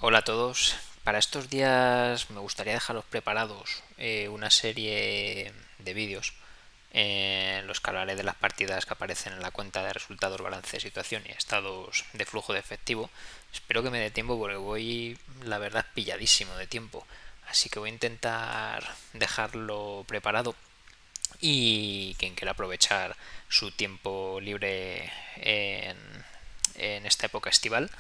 Hola a todos. Para estos días me gustaría dejaros preparados una serie de vídeos en los que hablaré de las partidas que aparecen en la cuenta de resultados, balance de situación y estados de flujo de efectivo. Espero que me dé tiempo porque voy, la verdad, pilladísimo de tiempo. Así que voy a intentar dejarlo preparado y quien quiera aprovechar su tiempo libre en esta época estival,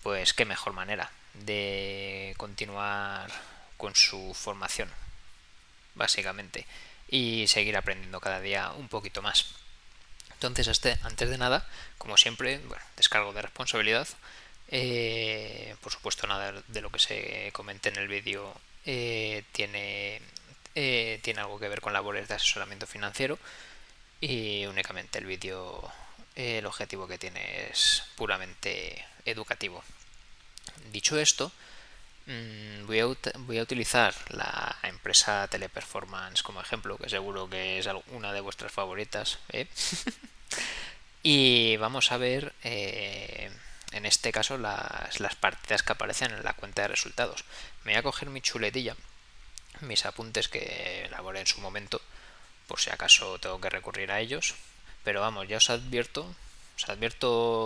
pues qué mejor manera de continuar con su formación, básicamente, y seguir aprendiendo cada día un poquito más. Entonces, antes de nada, como siempre, bueno, descargo de responsabilidad. Por supuesto, nada de lo que se comente en el vídeo tiene algo que ver con labores de asesoramiento financiero y únicamente el vídeo, el objetivo que tiene es puramente educativo. Dicho esto, voy a utilizar la empresa Teleperformance como ejemplo, que seguro que es una de vuestras favoritas, ¿eh? Y vamos a ver, en este caso, las partidas que aparecen en la cuenta de resultados. Me voy a coger mi chuletilla, mis apuntes que elaboré en su momento, por si acaso tengo que recurrir a ellos. Pero vamos, ya os advierto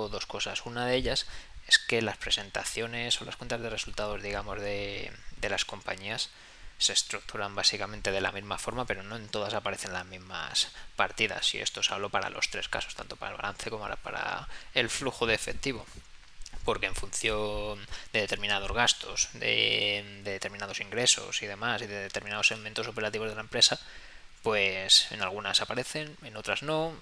dos cosas. Una de ellas es que las presentaciones o las cuentas de resultados, digamos, de las compañías se estructuran básicamente de la misma forma, pero no en todas aparecen las mismas partidas. Y esto os hablo para los tres casos, tanto para el balance como para el flujo de efectivo, porque en función de determinados gastos, de determinados ingresos y demás, y de determinados segmentos operativos de la empresa, pues en algunas aparecen, en otras no,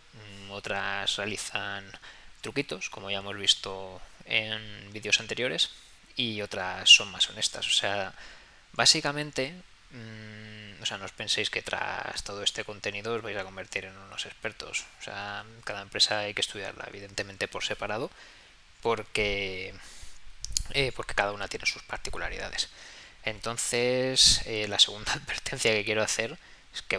otras realizan truquitos, como ya hemos visto en vídeos anteriores, y otras son más honestas. O sea, básicamente, o sea, no os penséis que tras todo este contenido os vais a convertir en unos expertos. O sea, cada empresa hay que estudiarla, evidentemente, por separado, porque, porque cada una tiene sus particularidades. Entonces, la segunda advertencia que quiero hacer es que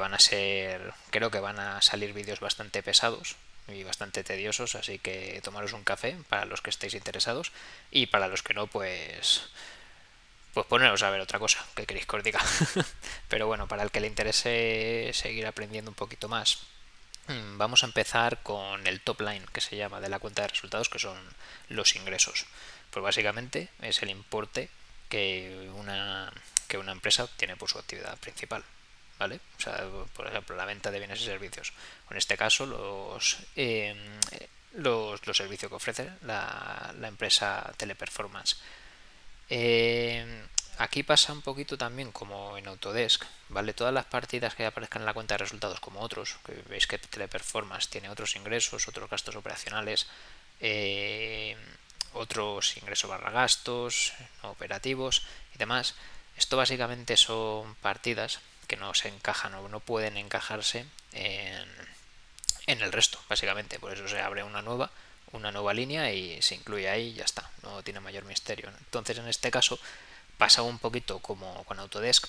creo que van a salir vídeos bastante pesados y bastante tediosos, así que tomaros un café para los que estéis interesados y para los que no, pues poneros a ver otra cosa, que queréis que os diga. Pero bueno, para el que le interese seguir aprendiendo un poquito más, vamos a empezar con el top line, que se llama, de la cuenta de resultados, que son los ingresos. Pues básicamente es el importe que una empresa tiene por su actividad principal. ¿Vale? O sea, por ejemplo, la venta de bienes y servicios. En este caso, los servicios que ofrece la empresa Teleperformance. Aquí pasa un poquito también como en Autodesk, ¿vale? Todas las partidas que aparezcan en la cuenta de resultados como otros, que veis que Teleperformance tiene otros ingresos, otros gastos operacionales, eh, otros ingresos barra gastos, no operativos y demás. Esto básicamente son partidas que no se encajan o no pueden encajarse en el resto, básicamente. Por eso se abre una nueva línea y se incluye ahí y ya está. No tiene mayor misterio. Entonces, en este caso, pasa un poquito como con Autodesk,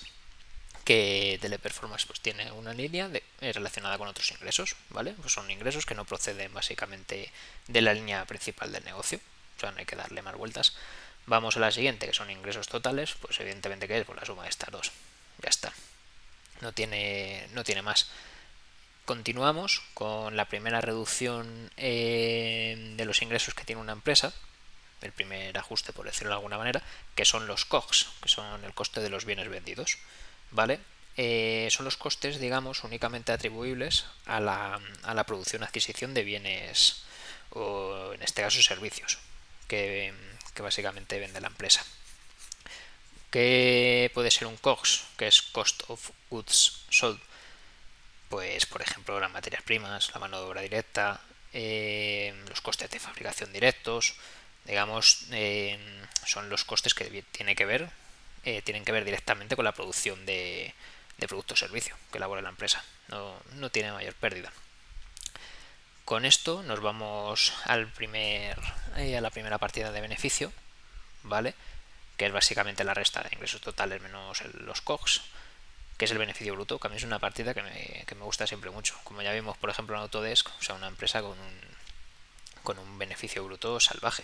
que Teleperformance pues tiene una línea relacionada con otros ingresos, ¿vale? Pues son ingresos que no proceden básicamente de la línea principal del negocio. O sea, no hay que darle más vueltas. Vamos a la siguiente, que son ingresos totales, pues evidentemente que es por la suma de estas dos. Ya está. No tiene más. Continuamos con la primera reducción de los ingresos que tiene una empresa, el primer ajuste, por decirlo de alguna manera, que son los COGS, que son el coste de los bienes vendidos. ¿Vale? Son los costes, digamos, únicamente atribuibles a la producción o adquisición de bienes, o en este caso servicios, que básicamente vende la empresa. ¿Qué puede ser un COGS? Que es Cost of Goods Sold. Pues, por ejemplo, las materias primas, la mano de obra directa, los costes de fabricación directos, digamos, son los costes que tienen que ver directamente con la producción de producto o servicio que elabora la empresa. No tiene mayor pérdida. Con esto nos vamos a la primera partida de beneficio, ¿vale? Que es básicamente la resta de ingresos totales menos los COGS, que es el beneficio bruto, que a mí es una partida que me gusta siempre mucho. Como ya vimos, por ejemplo, en Autodesk, o sea, una empresa con un beneficio bruto salvaje,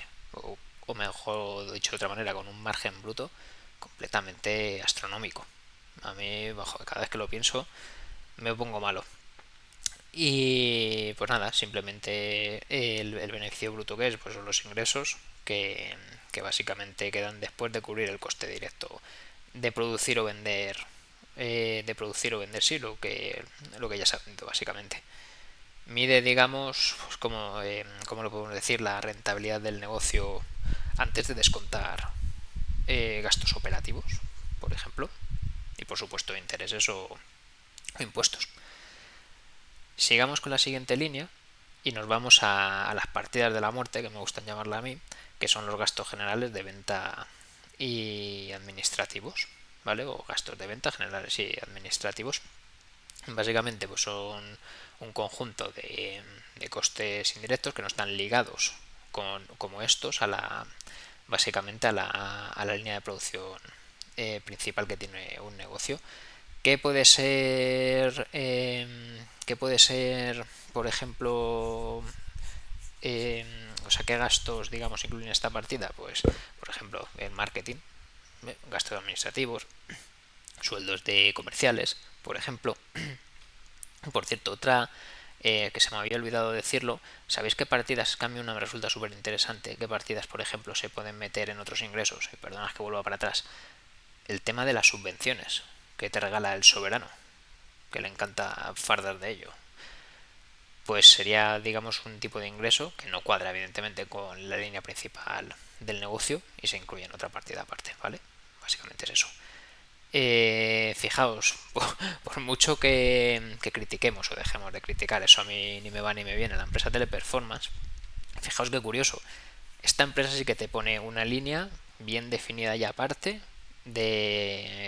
o mejor dicho de otra manera, con un margen bruto completamente astronómico. A mí, cada vez que lo pienso, me pongo malo. Y pues nada, simplemente el beneficio bruto que es, pues son los ingresos que básicamente quedan después de cubrir el coste directo de producir o vender, sí, lo que ya se ha vendido básicamente. Mide, digamos, pues como lo podemos decir, la rentabilidad del negocio antes de descontar gastos operativos, por ejemplo, y por supuesto intereses o impuestos. Sigamos con la siguiente línea y nos vamos a las partidas de la muerte, que me gustan llamarla a mí, que son los gastos generales de venta y administrativos, ¿vale? O gastos de venta generales y administrativos. Básicamente pues son un conjunto de costes indirectos que no están ligados como estos básicamente a la línea de producción principal que tiene un negocio. ¿Qué puede ser? Por ejemplo, o sea, ¿qué gastos, digamos, incluyen esta partida? Pues, por ejemplo, el marketing, gastos administrativos, sueldos de comerciales, por ejemplo. Por cierto, otra que se me había olvidado decirlo, ¿sabéis qué partidas, cambio una me resulta súper interesante? ¿Qué partidas, por ejemplo, se pueden meter en otros ingresos? Y perdonad que vuelva para atrás. El tema de las subvenciones que te regala el soberano, que le encanta fardar de ello. Pues sería, digamos, un tipo de ingreso que no cuadra, evidentemente, con la línea principal del negocio y se incluye en otra partida aparte, ¿vale? Básicamente es eso. Fijaos, por mucho que critiquemos o dejemos de criticar, eso a mí ni me va ni me viene, la empresa Teleperformance, fijaos qué curioso, esta empresa sí que te pone una línea bien definida y aparte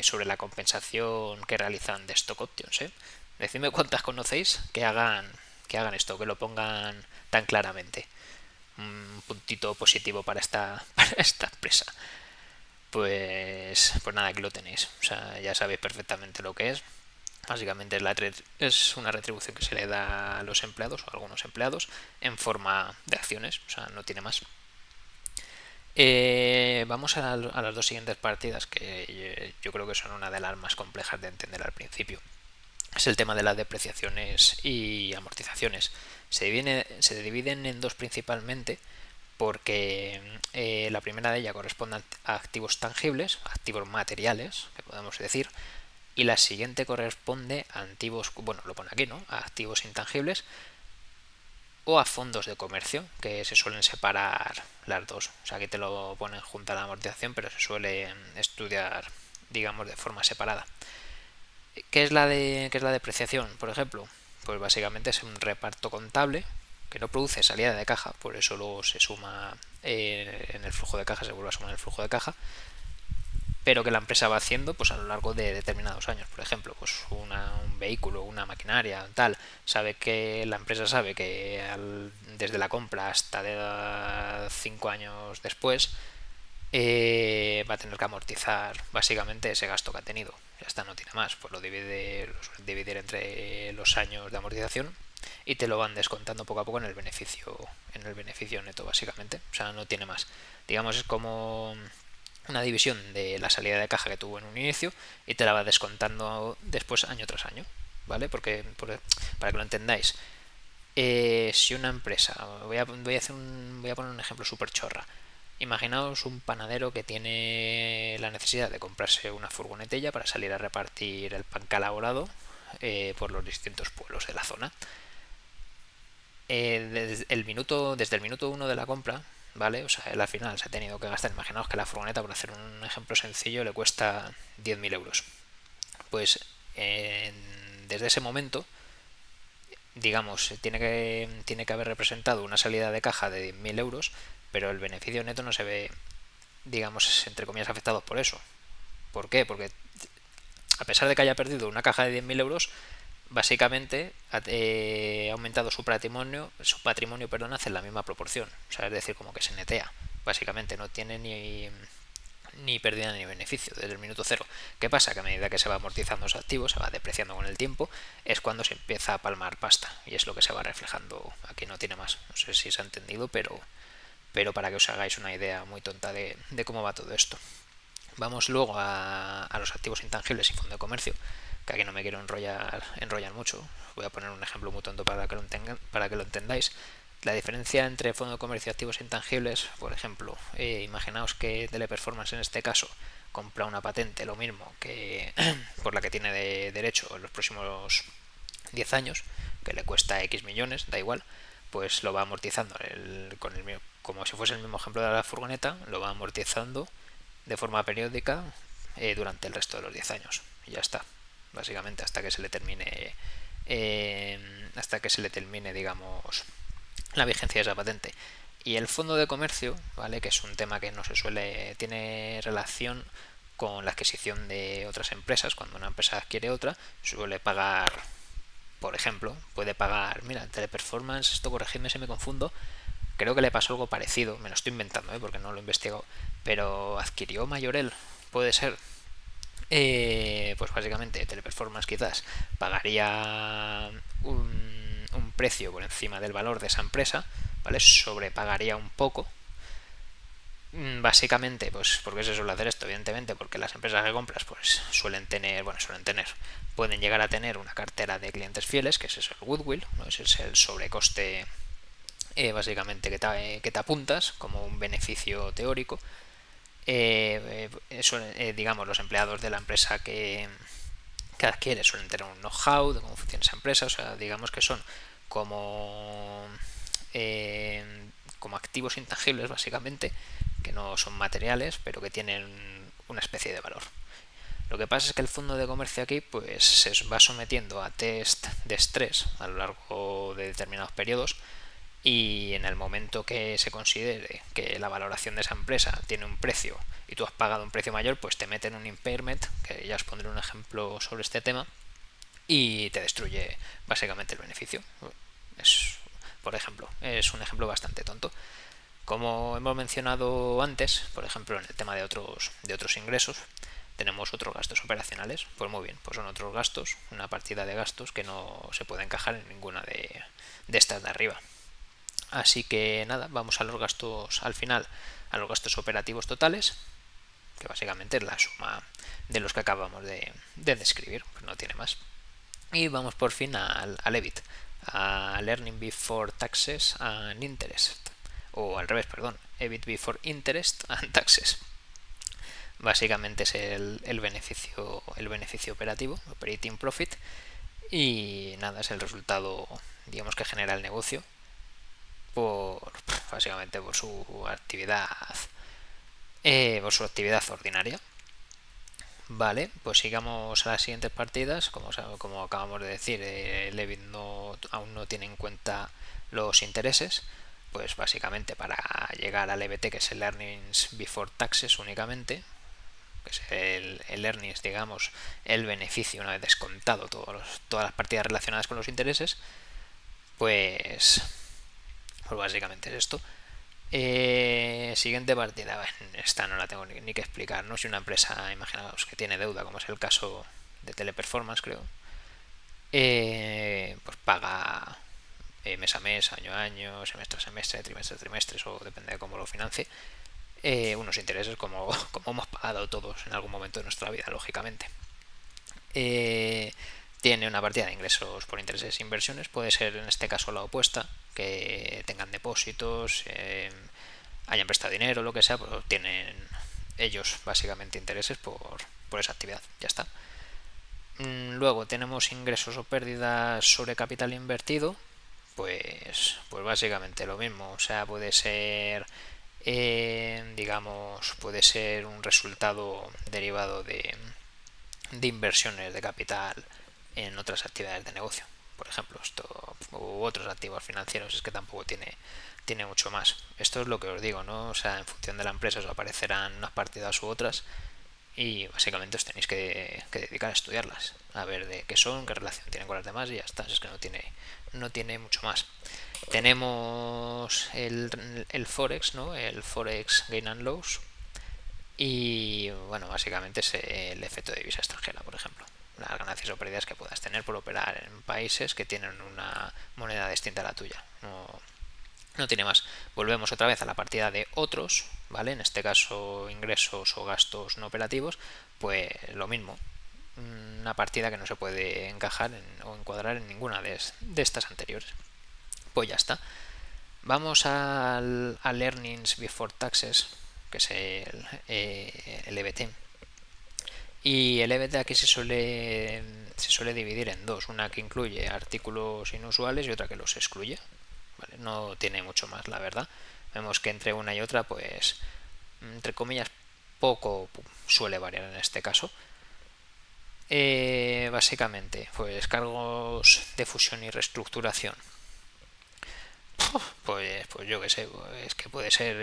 sobre la compensación que realizan de stock options, ¿eh? Decidme cuántas conocéis que hagan esto, que lo pongan tan claramente. Un puntito positivo para esta empresa. Pues nada, aquí lo tenéis. O sea, ya sabéis perfectamente lo que es. Básicamente es una retribución que se le da a los empleados o a algunos empleados en forma de acciones. O sea, no tiene más. Vamos a las dos siguientes partidas que yo creo que son una de las más complejas de entender al principio. Es el tema de las depreciaciones y amortizaciones. Se dividen en dos principalmente porque la primera de ellas corresponde a activos tangibles, activos materiales, que podemos decir, y la siguiente corresponde a activos, bueno, lo pone aquí, ¿no? A activos intangibles o a fondos de comercio, que se suelen separar las dos. O sea, aquí te lo ponen junto a la amortización, pero se suele estudiar, digamos, de forma separada. ¿Qué es la depreciación, por ejemplo? Pues básicamente es un reparto contable que no produce salida de caja, por eso luego se suma en el flujo de caja, se vuelve a sumar en el flujo de caja, pero que la empresa va haciendo pues a lo largo de determinados años. Por ejemplo, pues un vehículo, una maquinaria, tal, la empresa sabe que desde la compra hasta de 5 años después va a tener que amortizar básicamente ese gasto que ha tenido. Ya está, no tiene más. Pues lo suelen dividir entre los años de amortización y te lo van descontando poco a poco en el beneficio neto, básicamente. O sea, no tiene más. Digamos, es como una división de la salida de caja que tuvo en un inicio y te la va descontando después año tras año, ¿vale? Porque para que lo entendáis, si una empresa, voy a poner un ejemplo súper chorra. Imaginaos un panadero que tiene la necesidad de comprarse una furgonetilla para salir a repartir el pan calaborado por los distintos pueblos de la zona. Desde el minuto 1 de la compra, ¿vale? O sea, él al final se ha tenido que gastar, imaginaos que la furgoneta, por hacer un ejemplo sencillo, le cuesta 10.000 euros. Pues desde ese momento, digamos, tiene que haber representado una salida de caja de 10.000 euros, pero el beneficio neto no se ve, digamos, entre comillas, afectado por eso. ¿Por qué? Porque a pesar de que haya perdido una caja de 10.000 euros, básicamente ha aumentado su patrimonio, perdón, hace la misma proporción. O sea, es decir, como que se netea. Básicamente no tiene ni pérdida ni beneficio desde el minuto cero. ¿Qué pasa? Que a medida que se va amortizando los activos, se va depreciando con el tiempo, es cuando se empieza a palmar pasta y es lo que se va reflejando. Aquí no tiene más. No sé si se ha entendido, pero para que os hagáis una idea muy tonta de cómo va todo esto. Vamos luego a los activos intangibles y fondo de comercio, que aquí no me quiero enrollar mucho. Voy a poner un ejemplo muy tonto para que lo entendáis. La diferencia entre fondo de comercio y activos intangibles, por ejemplo, imaginaos que Teleperformance en este caso compra una patente, lo mismo que por la que tiene de derecho en los próximos 10 años, que le cuesta X millones, da igual, pues lo va amortizando como si fuese el mismo ejemplo de la furgoneta, lo va amortizando de forma periódica durante el resto de los 10 años. Y ya está, básicamente hasta que se le termine, digamos, la vigencia de esa patente. Y el fondo de comercio, ¿vale? Que es un tema que no se tiene relación con la adquisición de otras empresas. Cuando una empresa adquiere otra, suele pagar, por ejemplo, puede pagar, mira, Teleperformance, esto corregidme si me confundo, creo que le pasó algo parecido, me lo estoy inventando, porque no lo he investigado, pero adquirió Mayorel, puede ser. Pues básicamente Teleperformance quizás pagaría un precio por encima del valor de esa empresa, ¿vale? Sobrepagaría un poco. Básicamente, pues, ¿por qué se suele hacer esto? Evidentemente, porque las empresas que compras, pues, pueden llegar a tener una cartera de clientes fieles, que ese es el goodwill, ¿no? Ese es el sobrecoste, básicamente, que te apuntas como un beneficio teórico. Digamos, los empleados de la empresa que adquiere suelen tener un know-how de cómo funciona esa empresa, o sea, digamos que son como, eh, como activos intangibles, básicamente, que no son materiales, pero que tienen una especie de valor. Lo que pasa es que el fondo de comercio aquí pues se va sometiendo a test de estrés a lo largo de determinados periodos, y en el momento que se considere que la valoración de esa empresa tiene un precio y tú has pagado un precio mayor, pues te meten un impairment, que ya os pondré un ejemplo sobre este tema, y te destruye básicamente el beneficio. Es, por ejemplo, es un ejemplo bastante tonto. Como hemos mencionado antes, por ejemplo, en el tema de otros ingresos, tenemos otros gastos operacionales. Pues muy bien, pues son otros gastos, una partida de gastos que no se puede encajar en ninguna de estas de arriba. Así que nada, vamos a los gastos al final, a los gastos operativos totales, que básicamente es la suma de los que acabamos de describir, pues no tiene más. Y vamos por fin al EBIT, al Earning Before Taxes and Interest, o al revés, perdón, EBIT Before Interest and Taxes. Básicamente es el beneficio operativo, Operating Profit, y nada, es el resultado, digamos, que genera el negocio básicamente por su actividad ordinaria. Vale, pues sigamos a las siguientes partidas. Como acabamos de decir, el EBIT aún no tiene en cuenta los intereses. Pues básicamente para llegar al EBT, que es el Earnings Before Taxes únicamente, que es el earnings, digamos, el beneficio una vez descontado todas las partidas relacionadas con los intereses, pues básicamente es esto. Siguiente partida. Esta no la tengo ni que explicar, ¿no? Si una empresa, imaginaos que tiene deuda, como es el caso de Teleperformance, creo, pues paga mes a mes, año a año, semestre a semestre, trimestre a trimestre, o depende de cómo lo financie, unos intereses como hemos pagado todos en algún momento de nuestra vida, lógicamente. Tiene una partida de ingresos por intereses e inversiones, puede ser en este caso la opuesta, que tengan depósitos, hayan prestado dinero, lo que sea, pues tienen ellos básicamente intereses por esa actividad, ya está. Luego tenemos ingresos o pérdidas sobre capital invertido, pues básicamente lo mismo, o sea, puede ser, digamos, puede ser un resultado derivado de inversiones de capital en otras actividades de negocio, por ejemplo, u otros activos financieros. Es que tampoco tiene mucho más. Esto es lo que os digo, ¿no? O sea, en función de la empresa os aparecerán unas partidas u otras, y básicamente os tenéis que dedicar a estudiarlas, a ver de qué son, qué relación tienen con las demás, y ya está. Es que no tiene mucho más. Tenemos el Forex, ¿no? El Forex Gain and Loss, y bueno, básicamente es el efecto de divisa extranjera, por ejemplo, las ganancias o pérdidas que puedas tener por operar en países que tienen una moneda distinta a la tuya. No tiene más. Volvemos otra vez a la partida de otros, ¿vale? En este caso ingresos o gastos no operativos, pues lo mismo. Una partida que no se puede encajar o encuadrar en ninguna de estas anteriores. Pues ya está. Vamos al Earnings Before Taxes, que es el EBT. Y el EBT aquí se suele dividir en dos, una que incluye artículos inusuales y otra que los excluye. ¿Vale? No tiene mucho más, la verdad. Vemos que entre una y otra, pues, entre comillas, poco suele variar en este caso. Básicamente, pues cargos de fusión y reestructuración. Pues yo qué sé, es que puede ser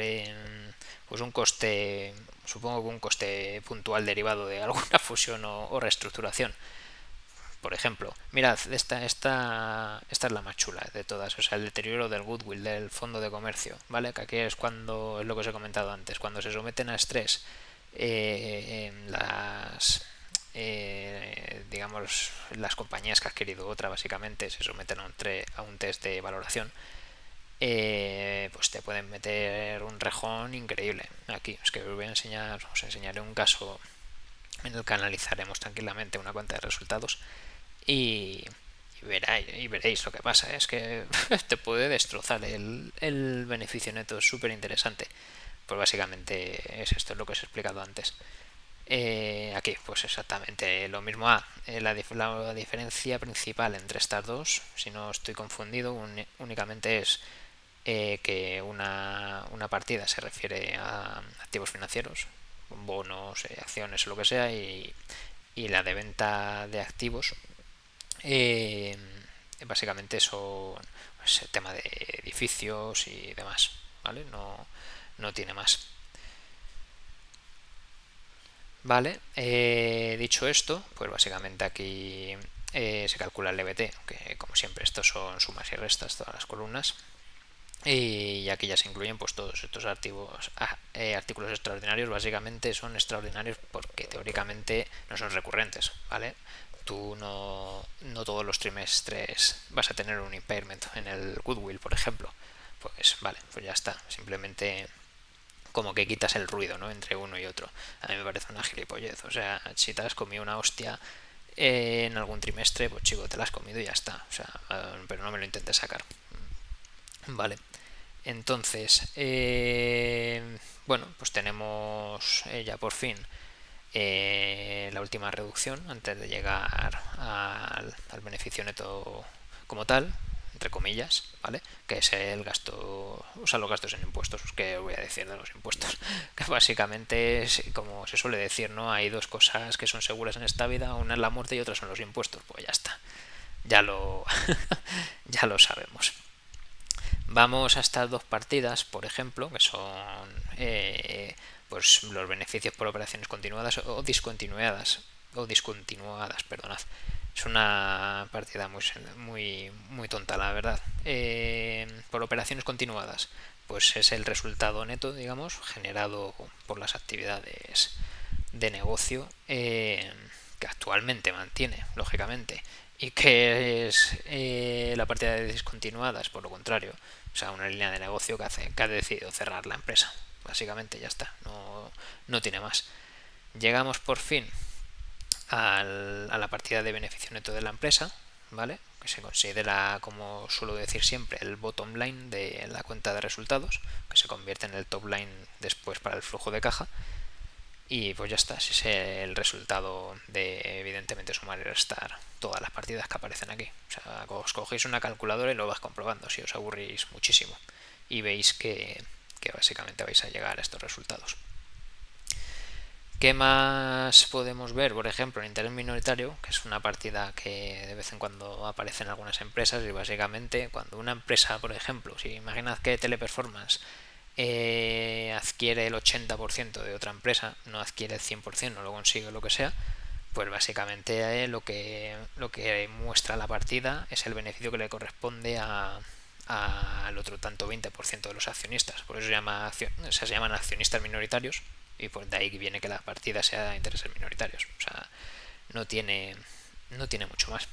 pues un coste, supongo que un coste puntual derivado de alguna fusión o reestructuración. Por ejemplo, mirad, esta es la más chula de todas, o sea, el deterioro del goodwill del fondo de comercio, ¿vale? Que aquí es cuando, es lo que os he comentado antes, cuando se someten a estrés digamos, las compañías que ha adquirido otra, básicamente, se someten a un test de valoración, pues te pueden meter un rejón increíble. Aquí, es que os enseñaré un caso en el que analizaremos tranquilamente una cuenta de resultados y veréis lo que pasa. Es que te puede destrozar el beneficio neto, es súper interesante. Pues básicamente es esto, es lo que os he explicado antes. Aquí, pues exactamente lo mismo. La diferencia principal entre estas dos, si no estoy confundido, únicamente es que una partida se refiere a activos financieros, bonos, acciones o lo que sea, y la de venta de activos eh, básicamente son pues, el tema de edificios y demás, ¿vale? No tiene más. Vale, dicho esto, pues básicamente aquí se calcula el EBT, que como siempre estos son sumas y restas, todas las columnas, y aquí ya se incluyen pues todos estos artículos extraordinarios. Básicamente son extraordinarios porque teóricamente no son recurrentes, ¿vale? Tú no todos los trimestres vas a tener un impairment en el goodwill, por ejemplo. Pues vale, pues ya está. Simplemente como que quitas el ruido, ¿no? Entre uno y otro. A mí me parece una gilipollez. O sea, si te has comido una hostia en algún trimestre, pues chico, te la has comido y ya está. O sea, pero no me lo intentes sacar. Vale. Entonces, bueno, pues tenemos ya por fin la última reducción antes de llegar al beneficio neto como tal, entre comillas, ¿vale? Que es el gasto, o sea, los gastos en impuestos, que voy a decir de los impuestos, que básicamente, como se suele decir, ¿no? Hay dos cosas que son seguras en esta vida, una es la muerte y otra son los impuestos, pues ya está, ya lo, ya lo sabemos. Vamos a estas dos partidas, por ejemplo, que son pues los beneficios por operaciones continuadas o discontinuadas, perdonad. Es una partida muy tonta, la verdad. Por operaciones continuadas, pues es el resultado neto, digamos, generado por las actividades de negocio que actualmente mantiene, lógicamente, y que es la partida de discontinuadas, por lo contrario, o sea, una línea de negocio que ha decidido cerrar la empresa. Básicamente ya está, no tiene más. Llegamos por fin a la partida de beneficio neto de la empresa, ¿vale? Que se considera, como suelo decir siempre, el bottom line de la cuenta de resultados, que se convierte en el top line después para el flujo de caja. Y pues ya está, ese es el resultado de evidentemente sumar y restar todas las partidas que aparecen aquí. O sea, os cogéis una calculadora y lo vas comprobando si os aburrís muchísimo. Y veis que básicamente vais a llegar a estos resultados. ¿Qué más podemos ver? Por ejemplo, en interés minoritario, que es una partida que de vez en cuando aparece en algunas empresas, y básicamente cuando una empresa, por ejemplo, si imaginad que Teleperformance adquiere el 80% de otra empresa, no adquiere el 100%, no lo consigue, lo que sea, pues básicamente lo que muestra la partida es el beneficio que le corresponde al otro tanto 20% de los accionistas. Por eso se llaman accionistas minoritarios, y por de ahí viene que la partida sea de intereses minoritarios. O sea, no tiene mucho más.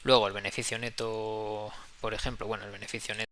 Luego el beneficio neto, por ejemplo, bueno, el beneficio neto